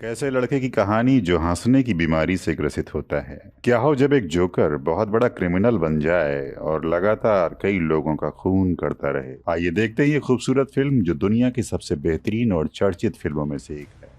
एक ऐसे लड़के की कहानी जो हंसने की बीमारी से ग्रसित होता है। क्या हो जब एक जोकर बहुत बड़ा क्रिमिनल बन जाए और लगातार कई लोगों का खून करता रहे। आइए देखते हैं ये खूबसूरत फिल्म जो दुनिया की सबसे बेहतरीन और चर्चित फिल्मों में से एक है।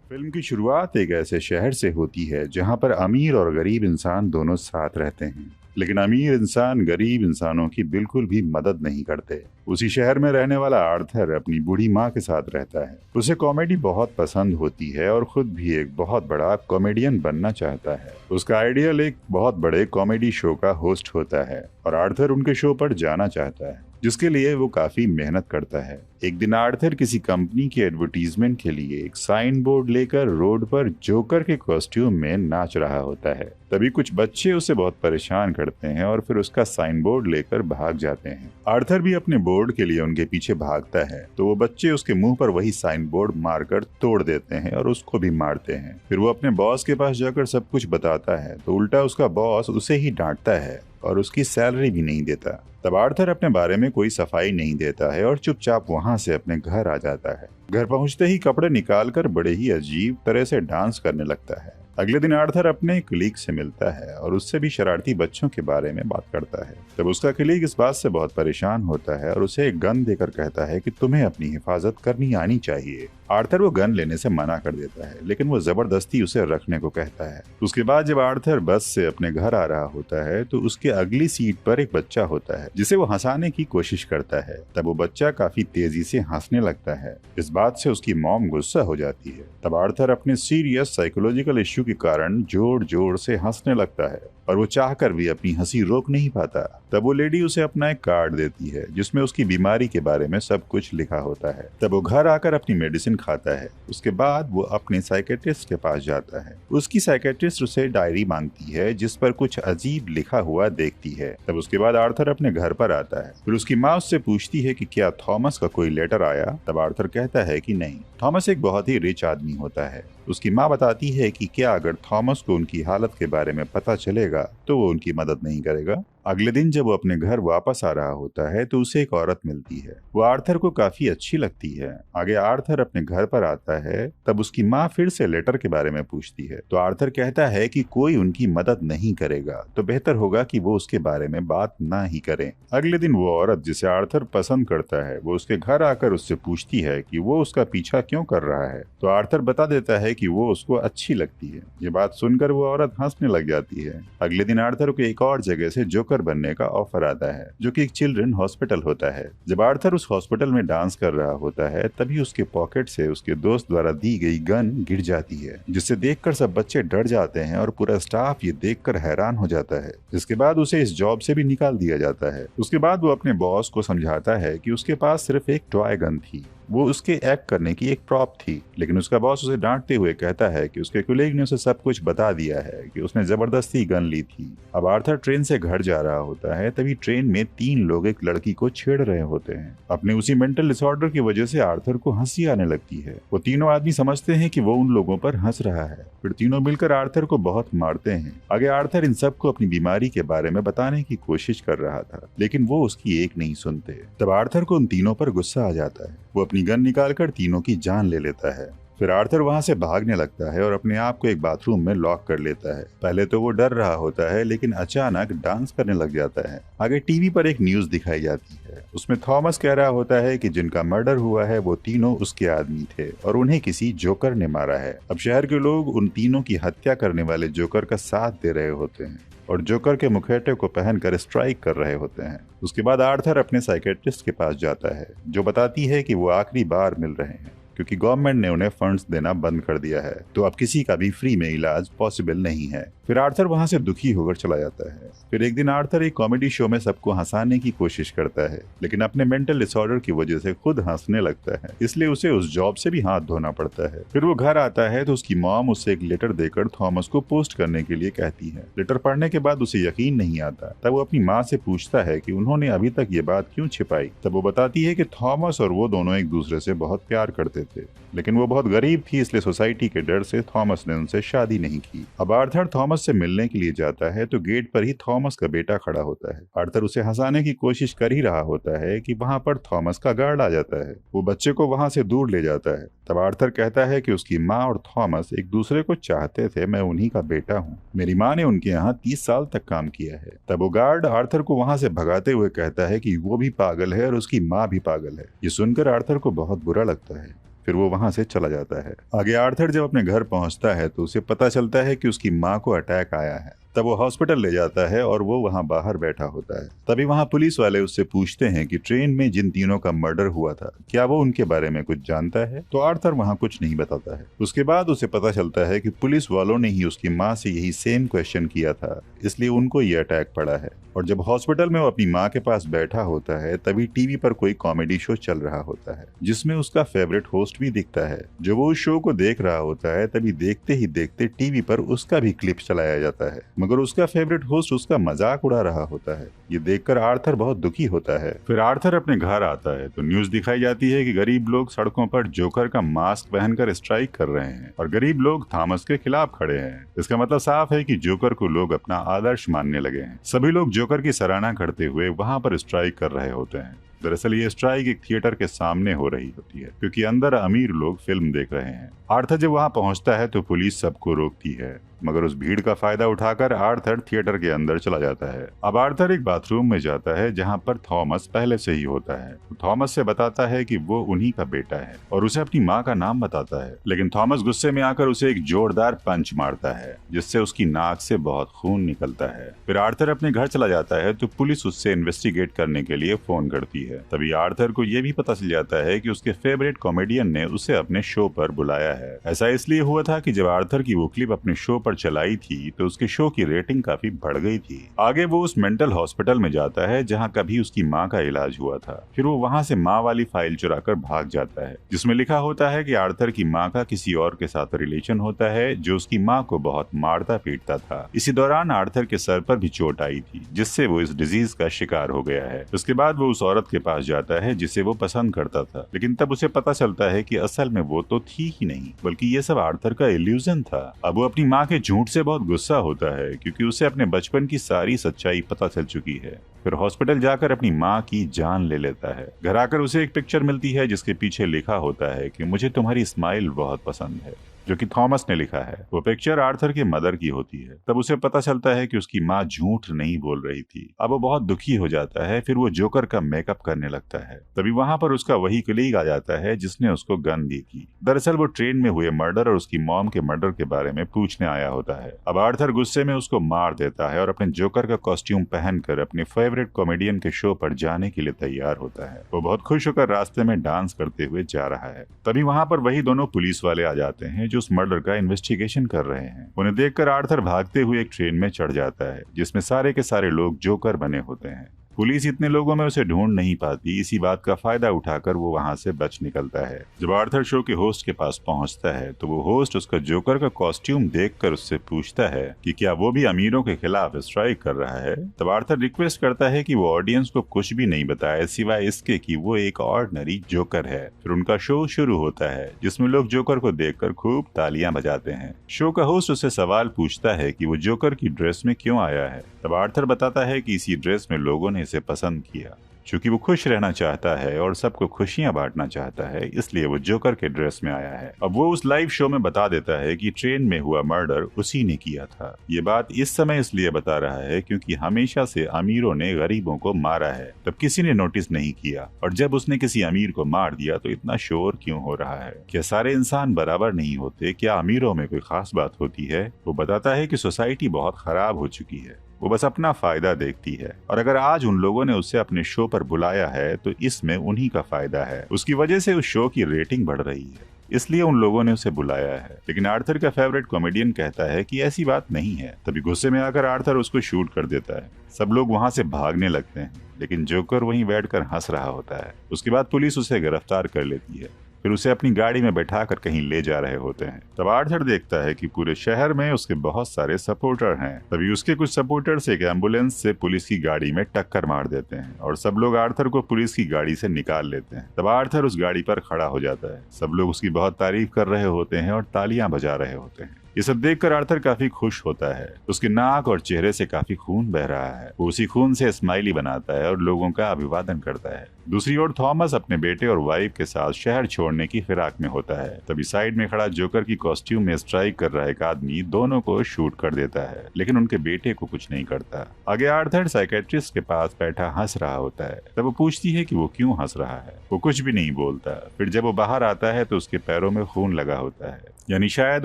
फिल्म की शुरुआत एक ऐसे शहर से होती है जहां पर अमीर और गरीब इंसान दोनों साथ रहते हैं, लेकिन अमीर इंसान गरीब इंसानों की बिल्कुल भी मदद नहीं करते। उसी शहर में रहने वाला आर्थर अपनी बूढ़ी माँ के साथ रहता है। उसे कॉमेडी बहुत पसंद होती है और खुद भी एक बहुत बड़ा कॉमेडियन बनना चाहता है। उसका आइडियल एक बहुत बड़े कॉमेडी शो का होस्ट होता है और आर्थर उनके शो पर जाना चाहता है, जिसके लिए वो काफी मेहनत करता है। एक दिन आर्थर किसी कंपनी के एडवर्टीजमेंट के लिए एक साइन बोर्ड लेकर रोड पर जोकर के कॉस्ट्यूम में नाच रहा होता है। तभी कुछ बच्चे उसे बहुत परेशान करते हैं और फिर उसका साइन बोर्ड लेकर भाग जाते हैं। आर्थर भी अपने बोर्ड के लिए उनके पीछे भागता है तो वो बच्चे उसके मुंह पर वही साइन बोर्ड मारकर तोड़ देते हैं और उसको भी मारते हैं। फिर वो अपने बॉस के पास जाकर सब कुछ बताता है तो उल्टा उसका बॉस उसे ही डांटता है और उसकी सैलरी भी नहीं देता। तब आर्थर अपने बारे में कोई सफाई नहीं देता है और चुपचाप वहां से अपने घर आ जाता है। घर पहुंचते ही कपड़े निकालकर बड़े ही अजीब तरह से डांस करने लगता है। अगले दिन आर्थर अपने कलीग से मिलता है और उससे भी शरारती बच्चों के बारे में बात करता है। तब उसका कलीग इस बात से बहुत परेशान होता है और उसे एक गन देकर कहता है कि तुम्हें अपनी हिफाजत करनी आनी चाहिए। आर्थर वो गन लेने से मना कर देता है, लेकिन वो जबरदस्ती उसे रखने को कहता है। उसके बाद जब आर्थर बस से अपने घर आ रहा होता है तो उसके अगली सीट पर एक बच्चा होता है जिसे वो हंसाने की कोशिश करता है। तब वो बच्चा काफी तेजी से हंसने लगता है। इस बात से उसकी मॉम गुस्सा हो जाती है। तब आर्थर अपने सीरियस साइकोलॉजिकल इश्यू के कारण जोर जोर से हंसने लगता है और वो चाहकर भी अपनी हंसी रोक नहीं पाता। तब वो लेडी उसे अपना एक कार्ड देती है जिसमें उसकी बीमारी के बारे में सब कुछ लिखा होता है। तब वो घर आकर अपनी मेडिसिन खाता है। उसके बाद वो अपने साइकेट्रिस्ट के पास जाता है। उसकी साइकेट्रिस्ट उसे डायरी मांगती है जिस पर कुछ अजीब लिखा हुआ देखती है। तब उसके बाद आर्थर अपने घर पर आता है। फिर उसकी माँ उससे पूछती है कि क्या थॉमस का कोई लेटर आया। तब आर्थर कहता है कि नहीं, थॉमस एक बहुत ही रिच आदमी होता है। उसकी माँ बताती है कि क्या अगर थॉमस को उनकी हालत के बारे में पता चलेगा तो वो उनकी मदद नहीं करेगा। अगले दिन जब वो अपने घर वापस आ रहा होता है तो उसे एक औरत मिलती है। वो आर्थर को काफी अच्छी लगती है। आगे आर्थर अपने घर पर आता है। तब उसकी माँ फिर से लेटर के बारे में पूछती है तो आर्थर कहता है कि कोई उनकी मदद नहीं करेगा तो बेहतर होगा कि वो उसके बारे में बात ना ही करें। अगले दिन वो औरत जिसे आर्थर पसंद करता है वो उसके घर आकर उससे पूछती है कि वो उसका पीछा क्यों कर रहा है। तो आर्थर बता देता है कि वो उसको अच्छी लगती है। ये बात सुनकर वो औरत हंसने लग जाती है। अगले दिन आर्थर को एक और जगह से जोकर बनने का ऑफर आता है जो कि एक चिल्ड्रन हॉस्पिटल होता है। जब आर्थर उस हॉस्पिटल में डांस कर रहा होता है तभी उसके पॉकेट से उसके दोस्त द्वारा दी गई गन गिर जाती है, जिससे देखकर सब बच्चे डर जाते हैं और पूरा स्टाफ ये देखकर हैरान हो जाता है। इसके बाद उसे इस जॉब से भी निकाल दिया जाता है। उसके बाद वो अपने बॉस को समझाता है कि उसके पास सिर्फ एक टॉय गन थी, वो उसके एक्ट करने की एक प्रॉप थी। लेकिन उसका बॉस उसे डांटते हुए कहता है कि उसके कलीग ने उसे सब कुछ बता दिया है कि उसने जबरदस्ती गन ली थी। अब आर्थर ट्रेन से घर जा रहा होता है तभी ट्रेन में 3 लोग एक लड़की को छेड़ रहे होते हैं। अपने उसी मेंटल डिसऑर्डर की वजह से आर्थर को हंसी आने लगती है। वो तीनों आदमी समझते हैं कि वो उन लोगों पर हंस रहा है। फिर तीनों मिलकर आर्थर को बहुत मारते हैं। आगे आर्थर इन सबको अपनी बीमारी के बारे में बताने की कोशिश कर रहा था, लेकिन वो उसकी एक नहीं सुनते। तब आर्थर को उन तीनों पर गुस्सा आ जाता है। वो अपनी गन निकालकर तीनों की जान ले लेता है। फिर आर्थर वहां से भागने लगता है और अपने आप को एक बाथरूम में लॉक कर लेता है। पहले तो वो डर रहा होता है लेकिन अचानक डांस करने लग जाता है। आगे टीवी पर एक न्यूज दिखाई जाती है। उसमें थॉमस कह रहा होता है कि जिनका मर्डर हुआ है वो तीनों उसके आदमी थे और उन्हें किसी जोकर ने मारा है। अब शहर के लोग उन तीनों की हत्या करने वाले जोकर का साथ दे रहे होते हैं और जोकर के मुखौटे को पहनकर स्ट्राइक कर रहे होते हैं। उसके बाद आर्थर अपने साइकेट्रिस्ट के पास जाता है जो बताती है कि वो आखिरी बार मिल रहे हैं क्योंकि गवर्नमेंट ने उन्हें फंड्स देना बंद कर दिया है, तो अब किसी का भी फ्री में इलाज पॉसिबल नहीं है। फिर आर्थर वहां से दुखी होकर चला जाता है। फिर एक दिन आर्थर एक कॉमेडी शो में सबको हंसाने की कोशिश करता है, लेकिन अपने मेंटल डिसऑर्डर की वजह से खुद हंसने लगता है, इसलिए उसे उस जॉब से भी हाथ धोना पड़ता है। फिर वो घर आता है तो उसकी मॉम उसे एक लेटर देकर थॉमस को पोस्ट करने के लिए कहती है। लेटर पढ़ने के बाद उसे यकीन नहीं आता। तब वो अपनी माँ से पूछता है कि उन्होंने अभी तक ये बात क्यों छिपाई। तब वो बताती है कि थॉमस और वो दोनों एक दूसरे से बहुत प्यार करते थे, लेकिन वो बहुत गरीब थी, इसलिए सोसाइटी के डर से थॉमस ने उनसे शादी नहीं की। अब आर्थर थॉमस थॉमस से मिलने के लिए जाता है तो गेट पर ही थॉमस का बेटा खड़ा होता है। आर्थर उसे हंसाने की कोशिश कर ही रहा होता है कि वहाँ पर थॉमस का गार्ड आ जाता है। वो बच्चे को वहाँ से दूर ले जाता है। तब आर्थर कहता है कि उसकी माँ और थॉमस एक दूसरे को चाहते थे, मैं उन्हीं का बेटा हूँ, मेरी माँ ने उनके यहाँ 30 साल तक काम किया है। तब वो गार्ड आर्थर को वहाँ से भगाते हुए कहता है कि वो भी पागल है और उसकी माँ भी पागल है। ये सुनकर आर्थर को बहुत बुरा लगता है। फिर वो वहां से चला जाता है। आगे आर्थर जब अपने घर पहुंचता है तो उसे पता चलता है कि उसकी माँ को अटैक आया है। तब वो हॉस्पिटल ले जाता है और वो वहां बाहर बैठा होता है। तभी वहां पुलिस वाले उससे पूछते हैं कि ट्रेन में जिन तीनों का मर्डर हुआ था, क्या वो उनके बारे में कुछ जानता है? तो आर्थर वहां कुछ नहीं बताता है। उसके बाद उसे पता चलता है कि पुलिस वालों ने ही उसकी माँ से यही सेम क्वेश्चन किया था, इसलिए उनको ये अटैक पड़ा है। और जब हॉस्पिटल में वो अपनी माँ के पास बैठा होता है तभी टीवी पर कोई कॉमेडी शो चल रहा होता है जिसमें उसका फेवरेट होस्ट भी दिखता है। जो वो उस शो को देख रहा होता है तभी देखते ही देखते टीवी पर उसका भी क्लिप चलाया जाता है, मगर उसका फेवरेट होस्ट उसका मजाक उड़ा रहा होता है। ये देखकर आर्थर बहुत दुखी होता है। फिर आर्थर अपने घर आता है तो न्यूज दिखाई जाती है कि गरीब लोग सड़कों पर जोकर का मास्क पहनकर स्ट्राइक कर रहे हैं और गरीब लोग थॉमस के खिलाफ खड़े हैं। इसका मतलब साफ है कि जोकर को लोग अपना आदर्श मानने लगे हैं। सभी लोग जोकर की सराहना करते हुए वहां पर स्ट्राइक कर रहे होते हैं। दरअसल ये स्ट्राइक एक थिएटर के सामने हो रही होती है क्योंकि अंदर अमीर लोग फिल्म देख रहे हैं। आर्थर जब वहां पहुंचता है तो पुलिस सबको रोकती है, मगर उस भीड़ का फायदा उठाकर आर्थर थिएटर के अंदर चला जाता है। अब आर्थर एक बाथरूम में जाता है जहां पर थॉमस पहले से ही होता है। तो थॉमस से बताता है कि वो उन्हीं का बेटा है और उसे अपनी माँ का नाम बताता है, लेकिन थॉमस गुस्से में आकर उसे एक जोरदार पंच मारता है जिससे उसकी नाक से बहुत खून निकलता है। फिर आर्थर अपने घर चला जाता है तो पुलिस उससे इन्वेस्टिगेट करने के लिए फोन करती है। तभी आर्थर को ये भी पता चल जाता है कि उसके फेवरेट कॉमेडियन ने उसे अपने शो पर बुलाया है। ऐसा इसलिए हुआ था कि जब आर्थर की वो क्लिप अपने शो पर चलाई थी तो उसके शो की रेटिंग काफी बढ़ गई थी। आगे वो उस मेंटल हॉस्पिटल में जाता है जहां कभी उसकी माँ का इलाज हुआ था। फिर वो वहां से माँ वाली फाइल चुराकर भाग जाता है जिसमें लिखा होता है कि आर्थर की माँ का किसी और के साथ रिलेशन होता है जो उसकी माँ को बहुत मारता पीटता था। इसी दौरान आर्थर के सर पर भी चोट आई थी जिससे वो इस डिजीज का शिकार हो गया है। उसके बाद वो उस औरत के पास जाता है जिसे वो पसंद करता था, लेकिन तब उसे पता चलता है कि असल में वो तो थी ही नहीं, बल्कि ये सब आर्थर का इल्यूजन था। अब वो अपनी माँ के झूठ से बहुत गुस्सा होता है क्योंकि उसे अपने बचपन की सारी सच्चाई पता चल चुकी है। फिर हॉस्पिटल जाकर अपनी माँ की जान ले लेता है। घर आकर उसे एक पिक्चर मिलती है जिसके पीछे लिखा होता है कि मुझे तुम्हारी स्माइल बहुत पसंद है, जो कि थॉमस ने लिखा है। वो पिक्चर आर्थर के मदर की होती है। तब उसे पता चलता है कि उसकी माँ झूठ नहीं बोल रही थी। अब वो बहुत दुखी हो जाता है। फिर वो जोकर का मेकअप करने लगता है। तभी वहां पर उसका वही कलीग आ जाता है जिसने उसको गन दी थी। दरअसल वो ट्रेन में हुए मर्डर और उसकी मॉम के मर्डर के बारे में पूछने आया होता है। अब आर्थर गुस्से में उसको मार देता है और अपने जोकर का कॉस्ट्यूम पहनकर अपने फेवरेट कॉमेडियन के शो पर जाने के लिए तैयार होता है। वो बहुत खुश होकर रास्ते में डांस करते हुए जा रहा है। तभी वहां पर वही दोनों पुलिस वाले आ जाते हैं जो उस मर्डर का इन्वेस्टिगेशन कर रहे हैं। उन्हें देखकर आर्थर भागते हुए एक ट्रेन में चढ़ जाता है जिसमें सारे के सारे लोग जोकर बने होते हैं। पुलिस इतने लोगों में उसे ढूंढ नहीं पाती, इसी बात का फायदा उठाकर वो वहां से बच निकलता है। जब आर्थर शो के होस्ट के पास पहुंचता है तो वो होस्ट उसका जोकर का कॉस्ट्यूम देखकर उससे पूछता है कि क्या वो भी अमीरों के खिलाफ स्ट्राइक कर रहा है। तब आर्थर रिक्वेस्ट करता है कि वो ऑडियंस को कुछ भी नहीं बताए सिवाय इसके कि वो एक ऑर्डिनरी जोकर है। फिर उनका शो शुरू होता है जिसमें लोग जोकर को देखकर खूब तालियां बजाते हैं। शो का होस्ट उससे सवाल पूछता है कि वो जोकर की ड्रेस में क्यों आया है। तब आर्थर बताता है कि इसी ड्रेस में लोगों ने इसे पसंद किया। चूंकि वो खुश रहना चाहता है और सबको खुशियां बांटना चाहता है, इसलिए वो जोकर के ड्रेस में आया है। अब वो उस लाइव शो में बता देता है कि ट्रेन में हुआ मर्डर उसी ने किया था। ये बात इस समय इसलिए बता रहा है क्योंकि हमेशा से अमीरों ने गरीबों को मारा है, तब किसी ने नोटिस नहीं किया, और जब उसने किसी अमीर को मार दिया तो इतना शोर क्यों हो रहा है। क्या सारे इंसान बराबर नहीं होते? क्या अमीरों में कोई खास बात होती है? वो बताता है कि सोसाइटी बहुत खराब हो चुकी है, वो बस अपना फायदा देखती है, और अगर आज उन लोगों ने उसे अपने शो पर बुलाया है तो इसमें उन्हीं का फायदा है। उसकी वजह से उस शो की रेटिंग बढ़ रही है, इसलिए उन लोगों ने उसे बुलाया है। लेकिन आर्थर का फेवरेट कॉमेडियन कहता है कि ऐसी बात नहीं है। तभी गुस्से में आकर आर्थर उसको शूट कर देता है। सब लोग वहां से भागने लगते हैं, लेकिन जोकर वहीं बैठकर हंस रहा होता है। उसके बाद पुलिस उसे गिरफ्तार कर लेती है। फिर उसे अपनी गाड़ी में बैठाकर कहीं ले जा रहे होते हैं। तब आर्थर देखता है कि पूरे शहर में उसके बहुत सारे सपोर्टर हैं। तभी उसके कुछ सपोर्टर्स एक एम्बुलेंस से पुलिस की गाड़ी में टक्कर मार देते हैं और सब लोग आर्थर को पुलिस की गाड़ी से निकाल लेते हैं। तब आर्थर उस गाड़ी पर खड़ा हो जाता है। सब लोग उसकी बहुत तारीफ कर रहे होते हैं और तालियां बजा रहे होते हैं। ये सब देखकर आर्थर काफी खुश होता है। उसके नाक और चेहरे से काफी खून बह रहा है। वो उसी खून से स्माइली बनाता है और लोगों का अभिवादन करता है। दूसरी ओर थॉमस अपने बेटे और वाइफ के साथ शहर छोड़ने की फिराक में होता है। तभी साइड में खड़ा जोकर की कॉस्ट्यूम में स्ट्राइक कर रहा एक आदमी दोनों को शूट कर देता है, लेकिन उनके बेटे को कुछ नहीं करता। आगे आर्थर साइकेट्रिस्ट के पास बैठा हंस रहा होता है। तब वो पूछती है कि वो क्यों हंस रहा है। वो कुछ भी नहीं बोलता। फिर जब वो बाहर आता है तो उसके पैरों में खून लगा होता है, यानी शायद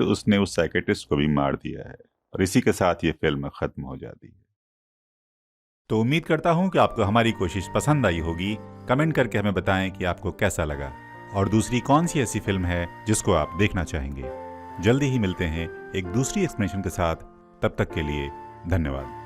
उसने उस साइकेट्रिस्ट को भी मार दिया है। और इसी के साथ ये फिल्म खत्म हो जाती है। तो उम्मीद करता हूं कि आपको हमारी कोशिश पसंद आई होगी। कमेंट करके हमें बताएं कि आपको कैसा लगा और दूसरी कौन सी ऐसी फिल्म है जिसको आप देखना चाहेंगे। जल्दी ही मिलते हैं एक दूसरी एक्सप्लेनेशन के साथ। तब तक के लिए धन्यवाद।